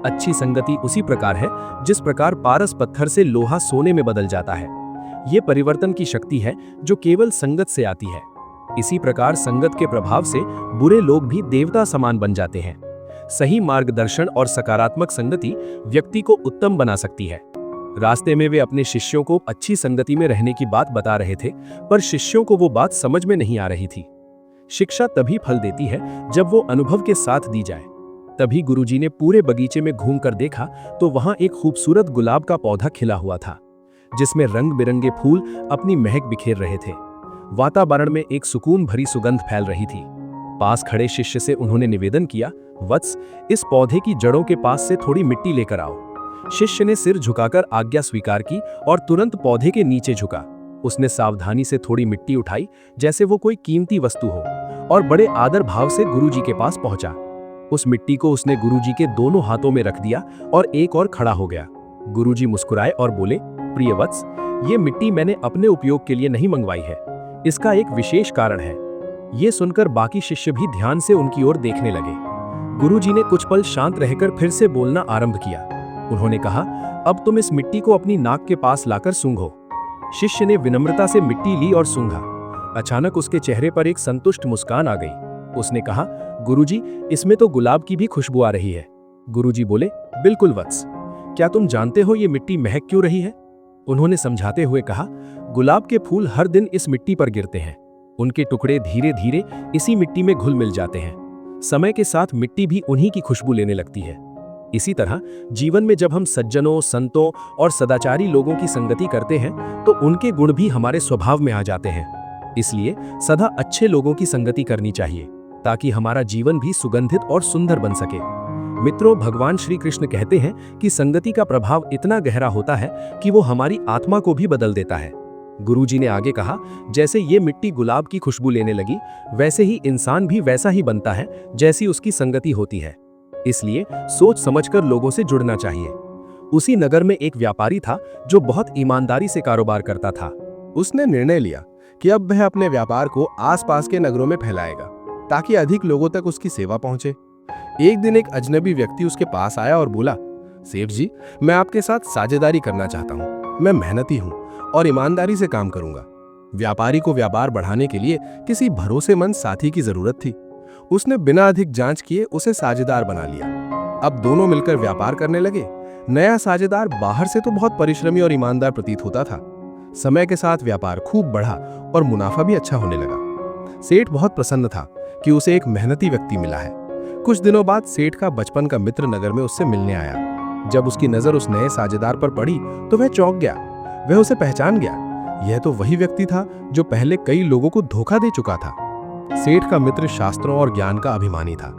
अच्छी संगति उसी प्रकार है जिस प्रकार पारस पत्थर से लोहा सोने में बदल जाता है। ये परिवर्तन की शक्ति है जो केवल संगत से आती है। इसी प्रकार संगत के प्रभाव से बुरे लोग भी देवता समान बन जाते हैं। सही मार्गदर्शन और सकारात्मक संगति व्यक्ति को उत्तम बना सकती है। रास्ते में वे अपने शिष्यों को अच्छी संगति में रहने की बात बता रहे थे, पर शिष्यों को वो बात समझ में नहीं आ रही थी। शिक्षा तभी फल देती है जब वो अनुभव के साथ दी जाए। तभी गुरुजी ने पूरे बगीचे में घूमकर देखा तो वहां एक खूबसूरत गुलाब का पौधा खिला हुआ था, जिसमें रंग बिरंगे फूल अपनी महक बिखेर रहे थे। वातावरण में एक सुकून भरी सुगंध फैल रही थी। पास खड़े शिष्य से उन्होंने निवेदन किया, वत्स, इस पौधे की जड़ों के पास से थोड़ी मिट्टी लेकर आओ। शिष्य ने सिर झुकाकर आज्ञा स्वीकार की और तुरंत पौधे के नीचे झुका। उसने सावधानी से थोड़ी मिट्टी उठाई, जैसे वो कोई कीमती वस्तु हो, और बड़े आदर भाव से गुरुजी के पास पहुंचा। उस मिट्टी को उसने गुरुजी के दोनों हाथों में रख दिया और एक और खड़ा हो गया। गुरुजी मुस्कुराए और बोले, प्रिय वत्स, ये मिट्टी मैंने अपने उपयोग के लिए नहीं मंगवाई है। इसका एक विशेष कारण है। ये सुनकर बाकी शिष्य भी ध्यान से उनकी ओर देखने लगे। गुरुजी ने कुछ पल शांत रहकर फिर से बोलना आरंभ किया। उन्होंने कहा, अब तुम इस मिट्टी को अपनी नाक के पास लाकर सूंघो। शिष्य ने विनम्रता से मिट्टी ली और सूंघा। अचानक उसके चेहरे पर एक संतुष्ट मुस्कान आ गई। उसने कहा, गुरुजी, इसमें तो गुलाब की भी खुशबू आ रही है। गुरुजी बोले, बिल्कुल वत्स, क्या तुम जानते हो ये मिट्टी महक क्यों रही है? उन्होंने समझाते हुए कहा, गुलाब के फूल हर दिन इस मिट्टी पर गिरते हैं। उनके टुकड़े धीरे धीरे इसी मिट्टी में घुल मिल जाते हैं। समय के साथ मिट्टी भी उन्हीं की खुशबू लेने लगती है। इसी तरह जीवन में जब हम सज्जनों, संतों और सदाचारी लोगों की संगति करते हैं तो उनके गुण भी हमारे स्वभाव में आ जाते हैं। इसलिए सदा अच्छे लोगों की संगति करनी चाहिए, ताकि हमारा जीवन भी सुगंधित और सुंदर बन सके। मित्रों, भगवान श्री कृष्ण कहते हैं कि संगति का प्रभाव इतना गहरा होता है कि वो हमारी आत्मा को भी बदल देता है। गुरुजी ने आगे कहा, जैसे ये मिट्टी गुलाब की खुशबू लेने लगी, वैसे ही इंसान भी वैसा ही बनता है जैसी उसकी संगति होती है। इसलिए सोच समझकर लोगों से जुड़ना चाहिए। उसी नगर में एक व्यापारी था जो बहुत ईमानदारी से कारोबार करता था। उसने निर्णय लिया कि अब वह अपने व्यापार को आसपास के नगरों में फैलाएगा, ताकि अधिक लोगों तक उसकी सेवा पहुंचे। एक दिन एक अजनबी व्यक्ति उसके पास आया और बोला, सेठ जी, मैं आपके साथ साझेदारी करना चाहता हूँ। मैं मेहनती हूँ और ईमानदारी से काम करूंगा। व्यापारी को व्यापार बढ़ाने के लिए किसी भरोसेमंद साथी की जरूरत थी। उसने बिना अधिक जांच किए उसे साझेदार बना लिया। अब दोनों मिलकर व्यापार करने लगे। नया साझेदार बाहर से तो बहुत परिश्रमी और ईमानदार प्रतीत होता था। समय के साथ व्यापार खूब बढ़ा और मुनाफा भी अच्छा होने लगा। सेठ बहुत प्रसन्न था कि उसे एक मेहनती व्यक्ति मिला है। कुछ दिनों बाद सेठ का बचपन का मित्र नगर में उससे मिलने आया। जब उसकी नजर उस नए साझेदार पर पड़ी तो वह चौंक गया। वह उसे पहचान गया। यह तो वही व्यक्ति था जो पहले कई लोगों को धोखा दे चुका था। सेठ का मित्र शास्त्रों और ज्ञान का अभिमानी था।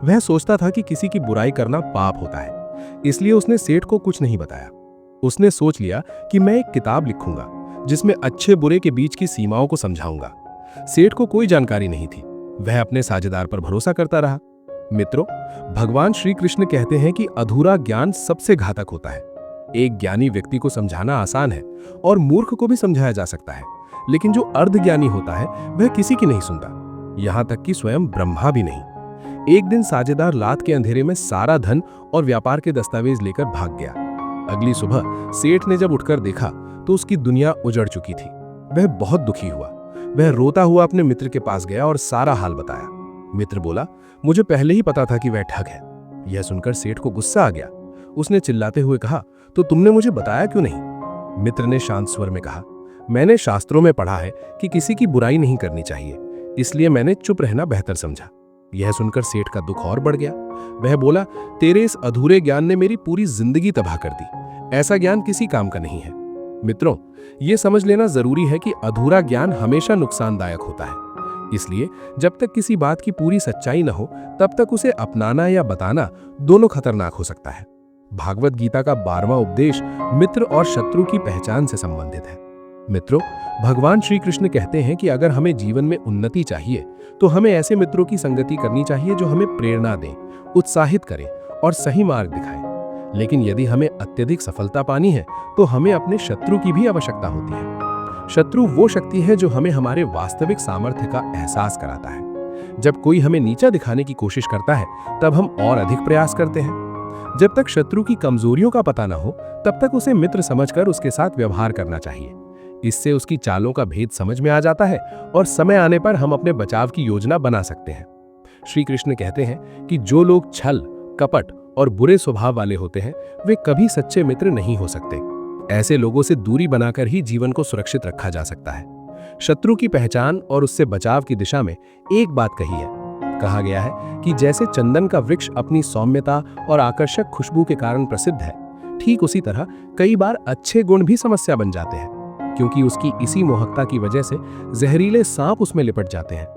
वह सोचता था कि किसी की बुराई करना पाप होता है, इसलिए उसने सेठ को कुछ नहीं बताया। उसने सोच लिया कि मैं एक किताब लिखूंगा जिसमें अच्छे बुरे के बीच की सीमाओं को समझाऊंगा। सेठ को कोई जानकारी नहीं थी। वह अपने साझेदार पर भरोसा करता रहा। मित्रों, भगवान श्री कृष्ण कहते हैं कि अधूरा ज्ञान सबसे घातक होता है। एक ज्ञानी व्यक्ति को समझाना आसान है और मूर्ख को भी समझाया जा सकता है, लेकिन जो अर्धज्ञानी होता है वह किसी की नहीं सुनता, यहां तक कि स्वयं ब्रह्मा भी नहीं। एक दिन साझेदार रात के अंधेरे में सारा धन और व्यापार के दस्तावेज लेकर भाग गया। अगली सुबह सेठ ने जब उठकर देखा तो उसकी दुनिया उजड़ चुकी थी। वह बहुत दुखी हुआ। वह रोता हुआ अपने मित्र के पास गया और सारा हाल बताया। मित्र बोला, मुझे पहले ही पता था कि वह ठग है। यह सुनकर सेठ को गुस्सा आ गया। उसने चिल्लाते हुए कहा, तो तुमने मुझे बताया क्यों नहीं? मित्र ने शांत स्वर में कहा, मैंने शास्त्रों में पढ़ा है कि किसी की बुराई नहीं करनी चाहिए, इसलिए मैंने चुप रहना बेहतर समझा। यह सुनकर सेठ का दुख और बढ़ गया। वह बोला, तेरे इस अधूरे ज्ञान ने मेरी पूरी जिंदगी तबाह कर दी। ऐसा ज्ञान किसी काम का नहीं है। मित्रों, यह समझ लेना जरूरी है कि अधूरा ज्ञान हमेशा नुकसानदायक होता है। इसलिए जब तक किसी बात की पूरी सच्चाई न हो तब तक उसे अपनाना या बताना दोनों खतरनाक हो सकता है। भागवत गीता का 12वां उपदेश मित्र और शत्रु की पहचान से संबंधित है। मित्रों, भगवान श्री कृष्ण कहते हैं कि अगर हमें जीवन में उन्नति चाहिए तो हमें ऐसे मित्रों की संगति करनी चाहिए जो हमें प्रेरणा दें, उत्साहित करें और सही मार्ग दिखाएं। लेकिन यदि हमें अत्यधिक सफलता पानी है तो हमें अपने शत्रु की भी आवश्यकता होती है। शत्रु वो शक्ति है जो हमें हमारे वास्तविक सामर्थ्य का एहसास कराता है। जब कोई हमें नीचा दिखाने की कोशिश करता है तब हम और अधिक प्रयास करते हैं। जब तक शत्रु की कमजोरियों का पता न हो तब तक उसे मित्र समझकर उसके साथ व्यवहार करना चाहिए। इससे उसकी चालों का भेद समझ में आ जाता है और समय आने पर हम अपने बचाव की योजना बना सकते हैं। श्री कृष्ण कहते हैं कि जो लोग छल, कपट और बुरे स्वभाव वाले होते हैं वे कभी सच्चे मित्र नहीं हो सकते। ऐसे लोगों से दूरी बनाकर ही जीवन को सुरक्षित रखा जा सकता है। शत्रु की पहचान और उससे बचाव की दिशा में एक बात कही है। कहा गया है कि जैसे चंदन का वृक्ष अपनी सौम्यता और आकर्षक खुशबू के कारण प्रसिद्ध है, ठीक उसी तरह कई बार अच्छे गुण भी समस्या बन जाते हैं, क्योंकि उसकी इसी मोहकता की वजह से जहरीले सांप उसमें लिपट जाते हैं।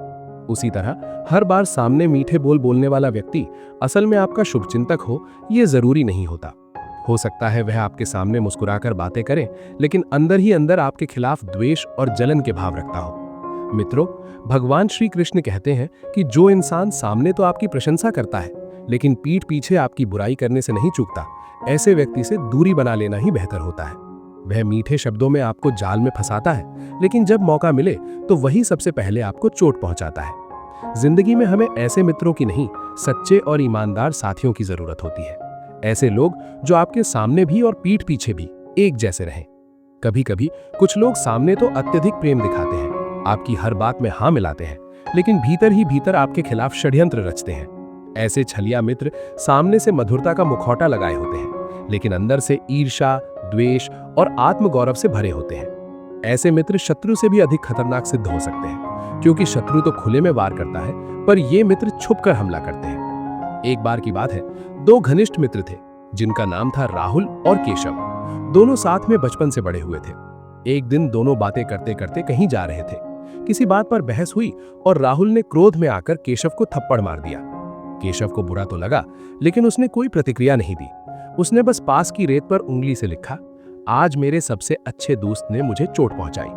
उसी तरह हर बार सामने मीठे बोल बोलने वाला व्यक्ति असल में आपका शुभचिंतक हो, यह जरूरी नहीं होता। हो सकता है वह आपके सामने मुस्कुराकर बातें करे, लेकिन अंदर ही अंदर आपके खिलाफ द्वेष और जलन के भाव रखता हो। मित्रों, भगवान श्री कृष्ण कहते हैं कि जो इंसान सामने तो आपकी प्रशंसा करता है लेकिन पीठ पीछे आपकी बुराई करने से नहीं चूकता, ऐसे व्यक्ति से दूरी बना लेना ही बेहतर होता है। वह मीठे शब्दों में आपको जाल में फंसाता है, लेकिन जब मौका मिले तो वही सबसे पहले आपको चोट पहुंचाता है। जिंदगी में हमें ऐसे मित्रों की नहीं, सच्चे और ईमानदार साथियों की जरूरत होती है। ऐसे लोग जो आपके सामने भी और पीठ पीछे भी एक जैसे रहें। कभी कभी कुछ लोग सामने तो अत्यधिक प्रेम दिखाते हैं, आपकी हर बात में हाँ मिलाते हैं, लेकिन भीतर ही भीतर आपके खिलाफ षड्यंत्र रचते हैं। ऐसे छलिया मित्र सामने से मधुरता का मुखौटा लगाए होते हैं, लेकिन अंदर से ईर्ष्या, द्वेष और आत्मगौरव से भरे होते हैं। ऐसे मित्र शत्रु से भी अधिक खतरनाक सिद्ध हो सकते हैं, क्योंकि शत्रु तो खुले में वार करता है, पर ये मित्र छुपकर हमला करते हैं। एक बार की बात है, दो घनिष्ठ मित्र थे जिनका नाम था राहुल और केशव। दोनों साथ में बचपन से बड़े हुए थे। एक दिन दोनों बातें करते करते कहीं जा रहे थे। किसी बात पर बहस हुई और राहुल ने क्रोध में आकर केशव को थप्पड़ मार दिया। केशव को बुरा तो लगा, लेकिन उसने कोई प्रतिक्रिया नहीं दी। उसने बस पास की रेत पर उंगली से लिखा, आज मेरे सबसे अच्छे दोस्त ने मुझे चोट पहुंचाई।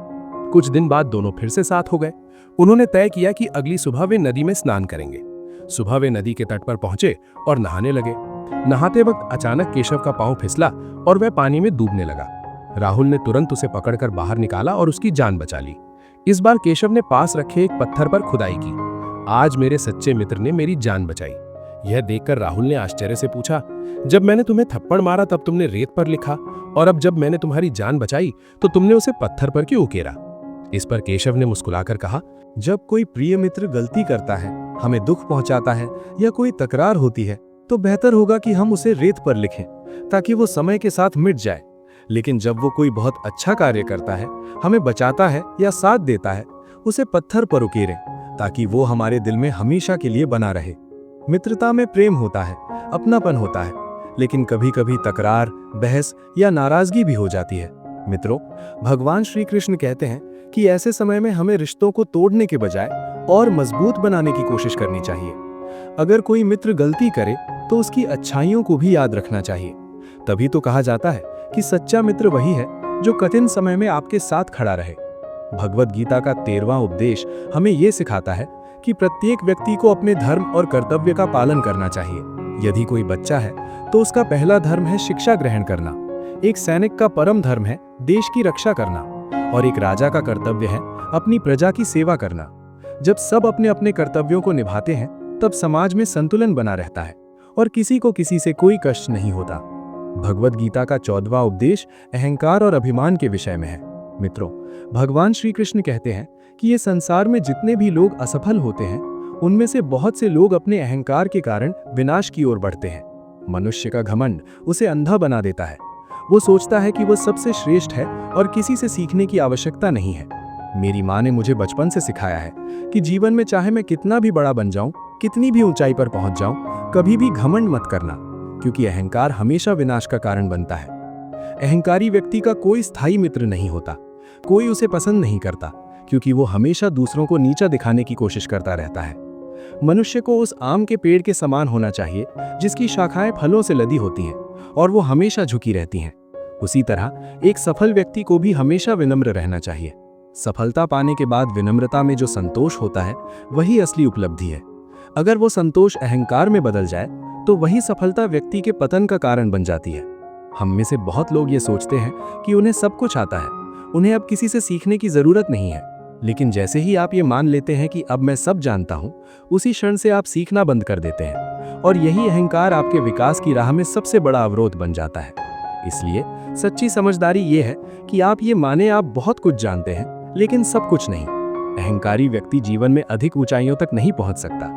कुछ दिन बाद दोनों फिर से साथ हो गए। उन्होंने तय किया कि अगली सुबह वे नदी में स्नान करेंगे। सुबह वे नदी के तट पर पहुंचे और नहाने लगे। नहाते वक्त अचानक केशव का पांव फिसला और वह पानी में डूबने लगा। राहुल ने तुरंत उसे पकड़कर बाहर निकाला और उसकी जान बचा ली। इस बार केशव ने पास रखे एक पत्थर पर खुदाई की। आज मेरे सच्चे मित्र ने मेरी जान बचाई। यह देखकर राहुल ने आश्चर्य से पूछा, जब मैंने तुम्हें थप्पड़ मारा तब तुमने रेत पर लिखा, और अब जब मैंने तुम्हारी जान बचाई तो तुमने उसे पत्थर पर क्यों उकेरा? इस पर केशव ने मुस्कुराकर कहा, जब कोई प्रिय मित्र गलती करता है, हमें दुख पहुंचाता है या कोई तकरार होती है, तो बेहतर होगा कि हम उसे रेत पर लिखें ताकि वो समय के साथ मिट जाए। लेकिन जब वो कोई बहुत अच्छा कार्य करता है, हमें बचाता है या साथ देता है, उसे पत्थर पर उकेरें ताकि वो हमारे दिल में हमेशा के लिए बना रहे। मित्रता में प्रेम होता है, अपनापन होता है, लेकिन कभी कभी तकरार, बहस या नाराजगी भी हो जाती है। मित्रों, भगवान श्री कृष्ण कहते हैं कि ऐसे समय में हमें रिश्तों को तोड़ने के बजाय और मजबूत बनाने की कोशिश करनी चाहिए। अगर कोई मित्र गलती करे तो उसकी अच्छाइयों को भी याद रखना चाहिए। तभी तो कहा जाता है कि सच्चा मित्र वही है जो कठिन समय में आपके साथ खड़ा रहे। भगवद गीता का 13वां उपदेश हमें यह सिखाता है कि प्रत्येक व्यक्ति को अपने धर्म और कर्तव्य का पालन करना चाहिए। यदि कोई बच्चा है तो उसका पहला धर्म है शिक्षा ग्रहण करना, एक सैनिक का परम धर्म है देश की रक्षा करना, और एक राजा का कर्तव्य है अपनी प्रजा की सेवा करना। जब सब अपने अपने कर्तव्यों को निभाते हैं तब समाज में संतुलन बना रहता है और किसी को किसी से कोई कष्ट नहीं होता। भगवद गीता का 14वां उपदेश अहंकार और अभिमान के विषय में है। मित्रों, भगवान श्री कृष्ण कहते हैं कि ये संसार में जितने भी लोग असफल होते हैं उनमें से बहुत से लोग अपने अहंकार के कारण विनाश की ओर बढ़ते हैं। मनुष्य का घमंड उसे अंधा बना देता है। वो सोचता है कि वह सबसे श्रेष्ठ है और किसी से सीखने की आवश्यकता नहीं है। मेरी माँ ने मुझे बचपन से सिखाया है कि जीवन में चाहे मैं कितना भी बड़ा बन जाऊं, कितनी भी ऊंचाई पर पहुंच जाऊं, कभी भी घमंड मत करना, क्योंकि अहंकार हमेशा विनाश का कारण बनता है। अहंकारी व्यक्ति का कोई स्थायी मित्र नहीं होता, कोई उसे पसंद नहीं करता, क्योंकि वो हमेशा दूसरों को नीचा दिखाने की कोशिश करता रहता है। मनुष्य को उस आम के पेड़ के समान होना चाहिए जिसकी शाखाएं फलों से लदी होती हैं और वो हमेशा झुकी रहती हैं। उसी तरह एक सफल व्यक्ति को भी हमेशा विनम्र रहना चाहिए। सफलता पाने के बाद विनम्रता में जो संतोष होता है वही असली उपलब्धि है। अगर वो संतोष अहंकार में बदल जाए तो वही सफलता व्यक्ति के पतन का कारण बन जाती है। हम में से बहुत लोग ये सोचते हैं कि उन्हें सब कुछ आता है, उन्हें अब किसी से सीखने की जरूरत नहीं है। लेकिन जैसे ही आप ये मान लेते हैं कि अब मैं सब जानता हूं, उसी क्षण से आप सीखना बंद कर देते हैं और यही अहंकार आपके विकास की राह में सबसे बड़ा अवरोध बन जाता है। इसलिए सच्ची समझदारी ये है कि आप ये माने आप बहुत कुछ जानते हैं लेकिन सब कुछ नहीं। अहंकारी व्यक्ति जीवन में अधिक ऊंचाइयों तक नहीं पहुंच सकता,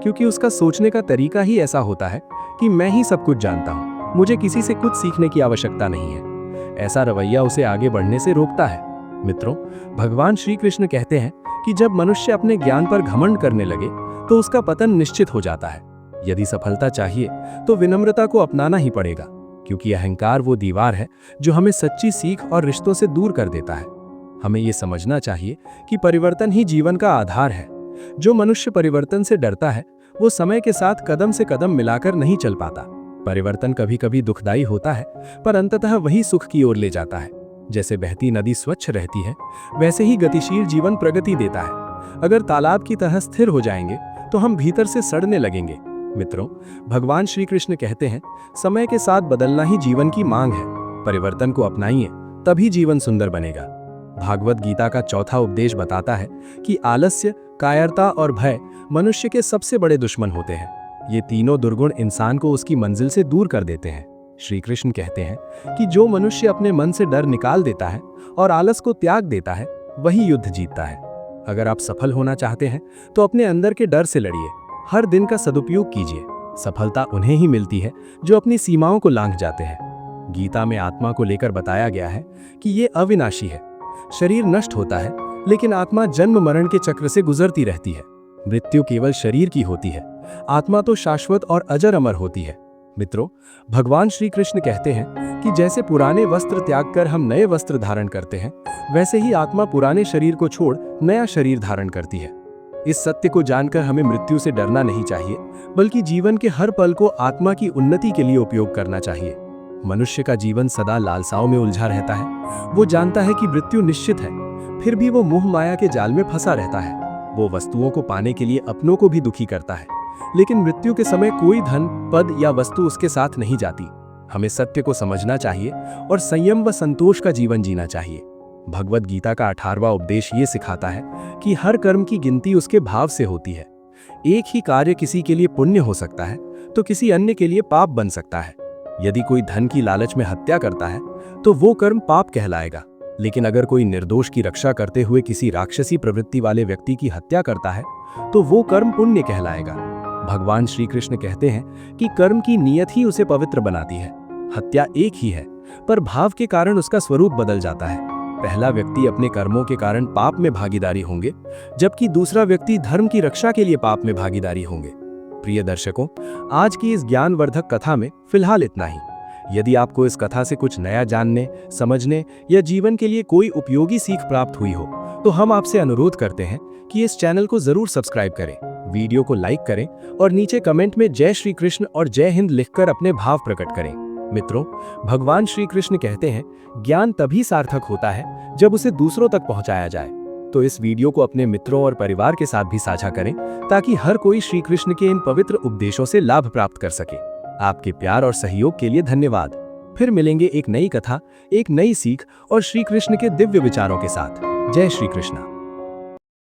क्योंकि उसका सोचने का तरीका ही ऐसा होता है कि मैं ही सब कुछ जानता हूं, मुझे किसी से कुछ सीखने की आवश्यकता नहीं है। ऐसा रवैया उसे आगे बढ़ने से रोकता है। मित्रों, भगवान श्री कृष्ण कहते हैं कि जब मनुष्य अपने ज्ञान पर घमंड करने लगे तो उसका पतन निश्चित हो जाता है। यदि सफलता चाहिए तो विनम्रता को अपनाना ही पड़ेगा, क्योंकि अहंकार वो दीवार है जो हमें सच्ची सीख और रिश्तों से दूर कर देता है। हमें ये समझना चाहिए कि परिवर्तन ही जीवन का आधार है। जो मनुष्य परिवर्तन से डरता है वो समय के साथ कदम से कदम मिलाकर नहीं चल पाता। परिवर्तन कभी कभी दुखदायी होता है, पर अंततः वही सुख की ओर ले जाता है। जैसे बहती नदी स्वच्छ रहती है, वैसे ही गतिशील जीवन प्रगति देता है। अगर तालाब की तरह स्थिर हो जाएंगे तो हम भीतर से सड़ने लगेंगे। मित्रों, भगवान श्री कृष्ण कहते हैं, समय के साथ बदलना ही जीवन की मांग है। परिवर्तन को अपनाइए, तभी जीवन सुंदर बनेगा। भागवत गीता का 4था उपदेश बताता है कि आलस्य, कायरता और भय मनुष्य के सबसे बड़े दुश्मन होते हैं। ये तीनों दुर्गुण इंसान को उसकी मंजिल से दूर कर देते हैं। श्री कृष्ण कहते हैं कि जो मनुष्य अपने मन से डर निकाल देता है और आलस को त्याग देता है, वही युद्ध जीतता है। अगर आप सफल होना चाहते हैं तो अपने अंदर के डर से लड़िए, हर दिन का सदुपयोग कीजिए। सफलता उन्हें ही मिलती है जो अपनी सीमाओं को लांघ जाते हैं। गीता में आत्मा को लेकर बताया गया है कि ये अविनाशी है। शरीर नष्ट होता है, लेकिन आत्मा जन्म मरण के चक्र से गुजरती रहती है। मृत्यु केवल शरीर की होती है, आत्मा तो शाश्वत और अजर अमर होती है। मित्रों, भगवान श्री कृष्ण कहते हैं कि जैसे पुराने वस्त्र त्याग कर हम नए वस्त्र धारण करते हैं, वैसे ही आत्मा पुराने शरीर को छोड़ नया शरीर धारण करती है। इस सत्य को जानकर हमें मृत्यु से डरना नहीं चाहिए, बल्कि जीवन के हर पल को आत्मा की उन्नति के लिए उपयोग करना चाहिए। मनुष्य का जीवन सदा लालसाओं में उलझा रहता है। वो जानता है कि मृत्यु निश्चित है, फिर भी वो मोह माया के जाल में फंसा रहता है। वो वस्तुओं को पाने के लिए अपनों को भी दुखी करता है, लेकिन मृत्यु के समय कोई धन, पद या वस्तु उसके साथ नहीं जाती। हमें सत्य को समझना चाहिए और संयम व संतोष का जीवन जीना चाहिए। भगवद गीता का 18वां उपदेश ये सिखाता है कि हर कर्म की गिनती उसके भाव से होती है। एक ही कार्य किसी के लिए पुण्य हो सकता है तो किसी अन्य के लिए पाप बन सकता है। यदि कोई धन की लालच में हत्या करता है तो वो कर्म पाप कहलाएगा, लेकिन अगर कोई निर्दोष की रक्षा करते हुए किसी राक्षसी प्रवृत्ति वाले व्यक्ति की हत्या करता है तो वो कर्म पुण्य कहलाएगा। भगवान श्री कृष्ण कहते हैं कि कर्म की नियत ही उसे पवित्र बनाती है। हत्या एक ही है, पर भाव के कारण उसका स्वरूप बदल जाता है। पहला व्यक्ति अपने कर्मों के कारण पाप में भागीदारी होंगे, जबकि दूसरा व्यक्ति धर्म की रक्षा के लिए पाप में भागीदारी होंगे। प्रिय दर्शकों, आज की इस ज्ञानवर्धक कथा में फिलहाल इतना ही। यदि आपको इस कथा से कुछ नया जानने, समझने या जीवन के लिए कोई उपयोगी सीख प्राप्त हुई हो, तो हम आपसे अनुरोध करते हैं कि इस चैनल को जरूर सब्सक्राइब करें, वीडियो को लाइक करें और नीचे कमेंट में जय श्री कृष्ण और जय हिंद लिखकर अपने भाव प्रकट करें। मित्रों, भगवान श्री कृष्ण कहते हैं, ज्ञान तभी सार्थक होता है जब उसे दूसरों तक पहुंचाया जाए। तो इस वीडियो को अपने मित्रों और परिवार के साथ भी साझा करें, ताकि हर कोई श्री कृष्ण के इन पवित्र उपदेशों से लाभ प्राप्त कर सके। आपके प्यार और सहयोग के लिए धन्यवाद। फिर मिलेंगे एक नई कथा, एक नई सीख और श्री कृष्ण के दिव्य विचारों के साथ। जय श्री कृष्ण।